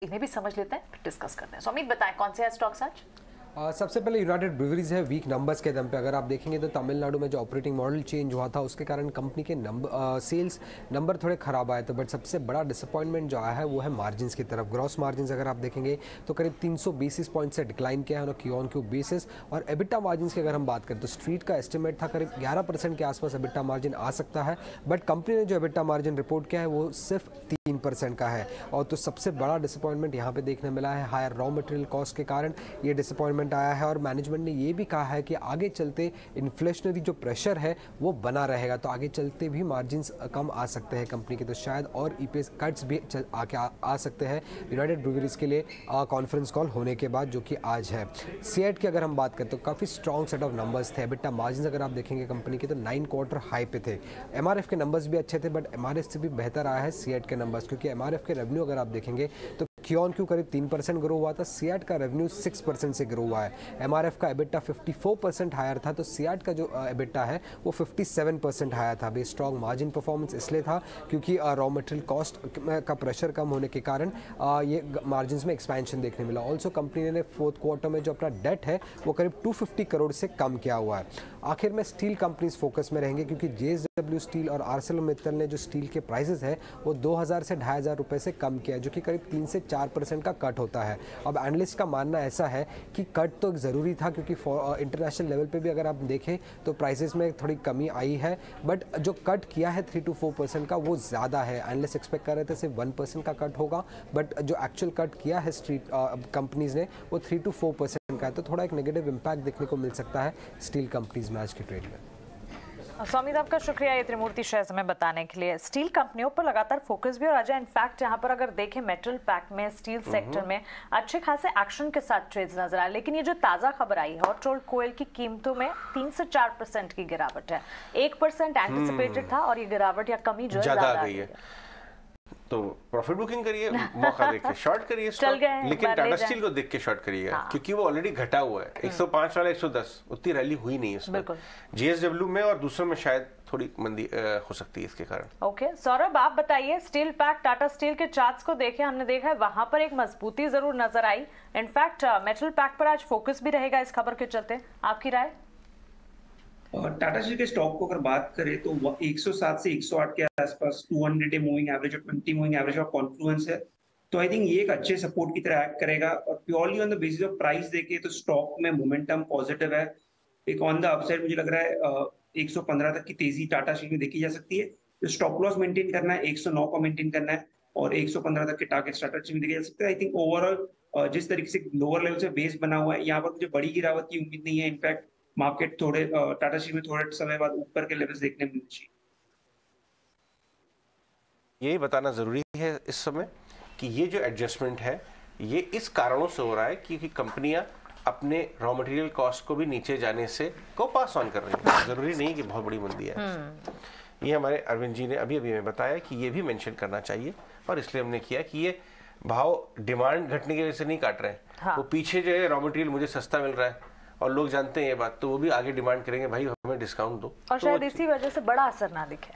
इन्हें भी समझ लेते हैं, फिर डिस्कस करते हैं। सो अमित बताएं कौन से स्टॉक्स आज? सबसे पहले यूनाइटेड ब्रूवरीज है। वीक नंबर्स के दम पे अगर आप देखेंगे तो तमिलनाडु में जो ऑपरेटिंग मॉडल चेंज हुआ था उसके कारण कंपनी के सेल्स नंबर थोड़े खराब आए थे, बट सबसे बड़ा डिसअपॉइंटमेंट जो आया है वो है मार्जिन्स की तरफ। ग्रॉस मार्जिन्स अगर आप देखेंगे तो करीब 300 बेसिस पॉइंट से डिक्लाइन किया है क्यू ऑन क्यू बेसिस। और एबिटा मार्जिन्स की अगर हम बात करें तो स्ट्रीट का एस्टिमेट था करीब 11% के आसपास एबिटा मार्जिन आ सकता है, बट कंपनी ने जो एबिटा मार्जिन रिपोर्ट किया है वो सिर्फ 3% का है। और तो सबसे बड़ा डिसअपॉइंटमेंट यहाँ पे देखने मिला है हायर रॉ मटेरियल कॉस्ट के कारण ये डिसअपॉइंटमेंट आया है। और मैनेजमेंट ने ये भी कहा है कि आगे चलते इन्फ्लेशनरी जो प्रेशर है वो बना रहेगा, तो आगे चलते भी मार्जिन्स कम आ सकते हैं कंपनी के, तो शायद और ईपीएस कट्स भी आ सकते हैं यूनाइटेड ब्रूवरीज के लिए कॉन्फ्रेंस कॉल होने के बाद, जो कि आज है। सीएट की अगर हम बात करें तो काफ़ी स्ट्रॉन्ग सेट ऑफ नंबर्स थे। एबिटा मार्जिन अगर आप देखेंगे कंपनी के तो 9 क्वार्टर हाई पे थे। एमआरएफ के नंबर्स भी अच्छे थे, बट एमआरएफ से भी बेहतर आया है सीएट के नंबर्स, क्योंकि एमआरएफ के रेवेन्यू अगर आप देखेंगे तो क्यू ऑन क्यू करीब 3% ग्रो हुआ था, सीएट का रेवेन्यू 6% से ग्रो हुआ है। एमआरएफ का एबिटा 54% हायर था, तो सीएट का जो एबिटा है वो 57% हायर था। भी स्ट्रॉन्ग मार्जिन परफॉर्मेंस इसलिए था क्योंकि रॉ मटेरियल कॉस्ट का प्रेशर कम होने के कारण ये मार्जिन में एक्सपेंशन देखने मिला। ऑल्सो कंपनी ने फोर्थ क्वार्टर में जो अपना डेट है वो करीब 250 करोड़ से कम किया हुआ है। आखिर में स्टील कंपनीज फोकस में रहेंगे, क्योंकि जेएसडब्ल्यू स्टील और आर्सेलोमित्तल ने जो स्टील के प्राइसेस है वो 2000 से 2500 रुपये से कम किया है, जो कि करीब 3 से 4% का कट होता है। अब एनालिस्ट का मानना ऐसा है कि कट तो ज़रूरी था, क्योंकि इंटरनेशनल लेवल पे भी अगर आप देखें तो प्राइसेस में थोड़ी कमी आई है, बट जो कट किया है 3 to 4% का वो ज़्यादा है। एनालिस्ट एक्सपेक्ट कर रहे थे सिर्फ 1% का कट होगा, बट जो एक्चुअल कट किया है स्ट्रीट कंपनीज ने वो 3 to 4% का है, तो थोड़ा एक नेगेटिव इम्पैक्ट देखने को मिल सकता है स्टील कंपनीज में आज की ट्रेड में। स्वामी आपका शुक्रिया ये त्रिमूर्ति शेयर हमें बताने के लिए। स्टील कंपनियों पर लगातार फोकस भी हो रहा है। इनफैक्ट यहाँ पर अगर देखें मेटल पैक में स्टील सेक्टर में अच्छे खासे एक्शन के साथ ट्रेड्स नजर आए, लेकिन ये जो ताजा खबर आई है हॉट रोल्ड कोयल की कीमतों में 3 से 4% की गिरावट है। 1% एंटिसिपेटेड था और ये गिरावट या कमी जो है ज्यादा आ गई है। तो प्रॉफिट बुकिंग करिए, मौका देख के शॉर्ट करिए स्टॉक, लेकिन टाटा स्टील को देख के शॉर्ट करिएगा। हाँ। क्योंकि वो ऑलरेडी घटा हुआ है। 105 वाला 110 उतनी रैली हुई नहीं है इसमें। जेएसडब्ल्यू में और दूसरों में शायद थोड़ी मंदी हो सकती है इसके कारण। ओके सौरभ आप बताइए, स्टील पैक टाटा स्टील के चार्ट्स को देखे, हमने देखा है वहां पर एक मजबूती जरूर नजर आई। इनफैक्ट मेटल पैक पर आज फोकस भी रहेगा इस खबर के चलते, आपकी राय? टाटा स्टील के स्टॉक को अगर बात करें तो 107 से 108 के आसपास 200 डे मूविंग एवरेज और 20 मूविंग एवरेज ऑफ कॉन्फ्लुएंस है, तो आई थिंक ये एक अच्छे सपोर्ट की तरह एक्ट करेगा। और purely on the basis of price देखे तो स्टॉक में मोमेंटम पॉजिटिव है। एक ऑन द अपसाइड मुझे लग रहा है 115 तक की तेजी टाटा स्टील में देखी जा सकती है। तो स्टॉप लॉस मेंटेन करना है, 109 को मेंटेन करना है और 115 तक के टारगेट टाटा स्टील में देखे जा सकते हैं। आई थिंक ओवरऑल जिस तरीके से लोअर लेवल से बेस बना हुआ है, यहाँ पर मुझे बड़ी गिरावट की उम्मीद नहीं है। इनफैक्ट मार्केट थोड़े टाटा स्टील में थोड़े समय बाद ऊपर के लेवल्स देखने मिलने चाहिए। यही बताना जरूरी है इस समय कि ये जो एडजस्टमेंट है ये इस कारणों से हो रहा है क्योंकि कंपनियां अपने रॉ मटेरियल कॉस्ट को भी नीचे जाने से को पास ऑन कर रही है। जरूरी नहीं कि बहुत बड़ी मंदी है। ये हमारे अरविंद जी ने अभी हमें बताया कि ये भी मेंशन करना चाहिए, और इसलिए हमने किया कि ये भाव डिमांड घटने की वजह से नहीं काट रहे हैं। हाँ। वो पीछे जो है रॉ मटेरियल मुझे सस्ता मिल रहा है और लोग जानते हैं ये बात, तो वो भी आगे डिमांड करेंगे भाई हमें डिस्काउंट दो, और शायद इसी वजह से बड़ा असर ना दिखे।